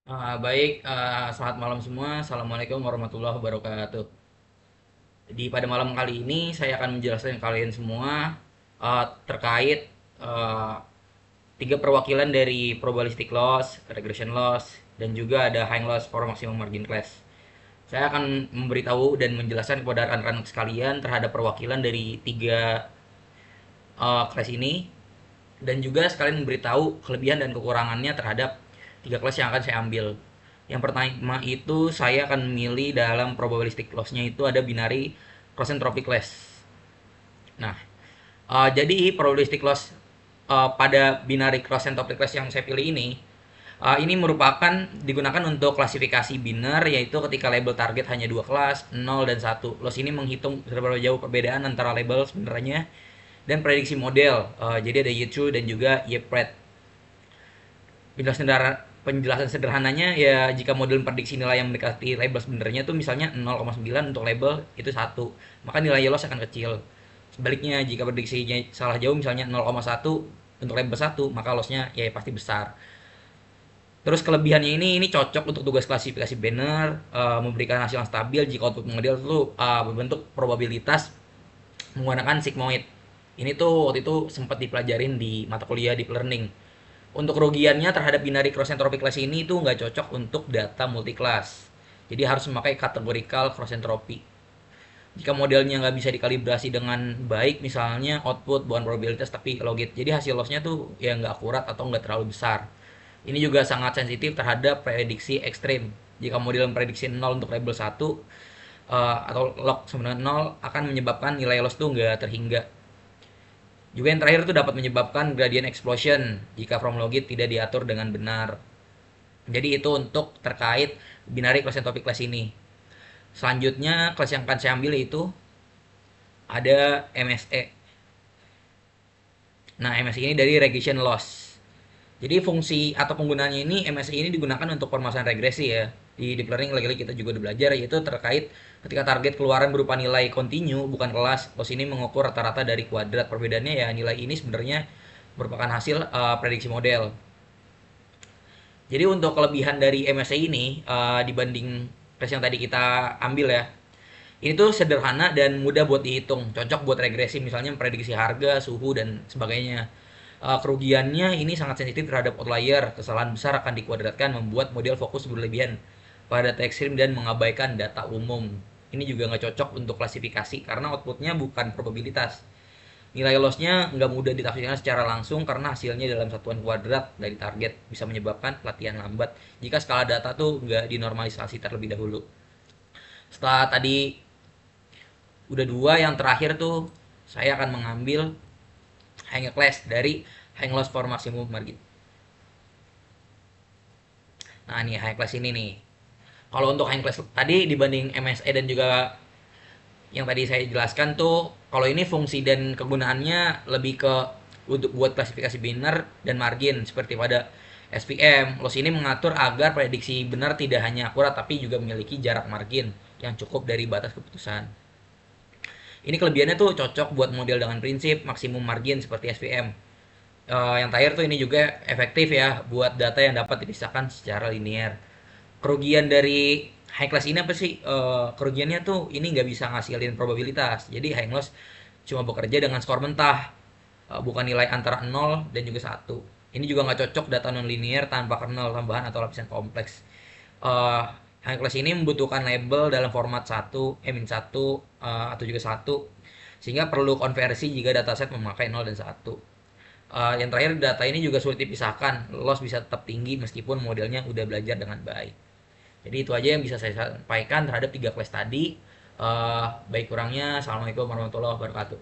Selamat malam semua. Assalamualaikum warahmatullahi wabarakatuh. Pada malam kali ini saya akan menjelaskan ke kalian semua terkait uh, tiga perwakilan dari probabilistic loss, regression loss, dan juga ada high loss for maximum margin class. Saya akan memberitahu dan menjelaskan kepada rekan-rekan sekalian terhadap perwakilan dari tiga kelas ini, dan juga sekalian memberitahu kelebihan dan kekurangannya terhadap tiga kelas yang akan saya ambil. Yang pertama itu saya akan memilih dalam probabilistic loss-nya itu ada binary cross entropy class. Nah, jadi probabilistic loss pada binary cross entropy class yang saya pilih ini merupakan digunakan untuk klasifikasi biner, yaitu ketika label target hanya dua kelas, 0 dan 1. Loss ini menghitung seberapa jauh perbedaan antara label sebenarnya dan prediksi model. Jadi ada Y2 dan juga Y-pred. Penjelasan sederhananya ya, jika model prediksi nilai yang mendekati label sebenarnya tuh misalnya 0,9 untuk label itu 1, maka nilai loss akan kecil. Sebaliknya, jika prediksinya salah jauh misalnya 0,1 untuk label 1, maka lossnya ya pasti besar. Terus kelebihannya ini cocok untuk tugas klasifikasi banner, memberikan hasil yang stabil jika output model itu berbentuk probabilitas menggunakan sigmoid. Ini tuh waktu itu sempat dipelajarin di mata kuliah deep learning. Untuk kerugiannya terhadap binary cross entropy class ini itu nggak cocok untuk data multiclass. Jadi harus memakai categorical cross entropy. Jika modelnya nggak bisa dikalibrasi dengan baik, misalnya output bukan probabilitas tapi logit, jadi hasil lossnya tuh ya nggak akurat atau nggak terlalu besar. Ini juga sangat sensitif terhadap prediksi ekstrim. Jika model memprediksi 0 untuk label 1 atau log sebenarnya 0 akan menyebabkan nilai loss tuh nggak terhingga. Juga yang terakhir itu dapat menyebabkan gradient explosion jika from logit tidak diatur dengan benar. Jadi itu untuk terkait binary cross entropy class ini. Selanjutnya kelas yang akan saya ambil itu ada MSE. Nah, MSE ini dari regression loss. Jadi fungsi atau penggunaannya ini, MSE ini digunakan untuk permasalahan regresi ya. Di deep learning lagi-lagi kita juga udah belajar, yaitu terkait ketika target keluaran berupa nilai kontinu bukan kelas. Loss ini mengukur rata-rata dari kuadrat. Perbedaannya ya nilai ini sebenarnya merupakan hasil prediksi model. Jadi untuk kelebihan dari MSE ini dibanding tes yang tadi kita ambil ya, ini tuh sederhana dan mudah buat dihitung, cocok buat regresi, misalnya memprediksi harga, suhu, dan sebagainya. Kerugiannya ini sangat sensitif terhadap outlier, kesalahan besar akan dikuadratkan, membuat model fokus berlebihan pada data ekstrim dan mengabaikan data umum. Ini juga nggak cocok untuk klasifikasi karena outputnya bukan probabilitas. Nilai lossnya nggak mudah ditafsirkan secara langsung karena hasilnya dalam satuan kuadrat dari target, bisa menyebabkan pelatihan lambat jika skala data tuh nggak dinormalisasi terlebih dahulu. Setelah tadi udah dua, yang terakhir tuh saya akan mengambil hang class dari hang loss for maximum margin. Nah, ini hang class ini nih. Kalau untuk hang class tadi dibanding MSE dan juga yang tadi saya jelaskan tuh, kalau ini fungsi dan kegunaannya lebih ke untuk buat klasifikasi benar dan margin seperti pada SVM. Loss ini mengatur agar prediksi benar tidak hanya akurat tapi juga memiliki jarak margin yang cukup dari batas keputusan. Ini kelebihannya tuh cocok buat model dengan prinsip maksimum margin seperti SVM. Yang terakhir tuh ini juga efektif ya buat data yang dapat dipisahkan secara linear. Kerugian dari high class ini apa sih? Kerugiannya tuh ini nggak bisa ngasilin probabilitas. Jadi high loss cuma bekerja dengan skor mentah, bukan nilai antara 0 dan juga 1. Ini juga nggak cocok data non linear tanpa kernel tambahan atau lapisan kompleks. High class ini membutuhkan label dalam format 1, atau juga 1, sehingga perlu konversi jika dataset memakai 0 dan 1. Yang terakhir, data ini juga sulit dipisahkan, loss bisa tetap tinggi meskipun modelnya udah belajar dengan baik. Jadi itu aja yang bisa saya sampaikan terhadap tiga kelas tadi. Baik kurangnya, assalamualaikum warahmatullahi wabarakatuh.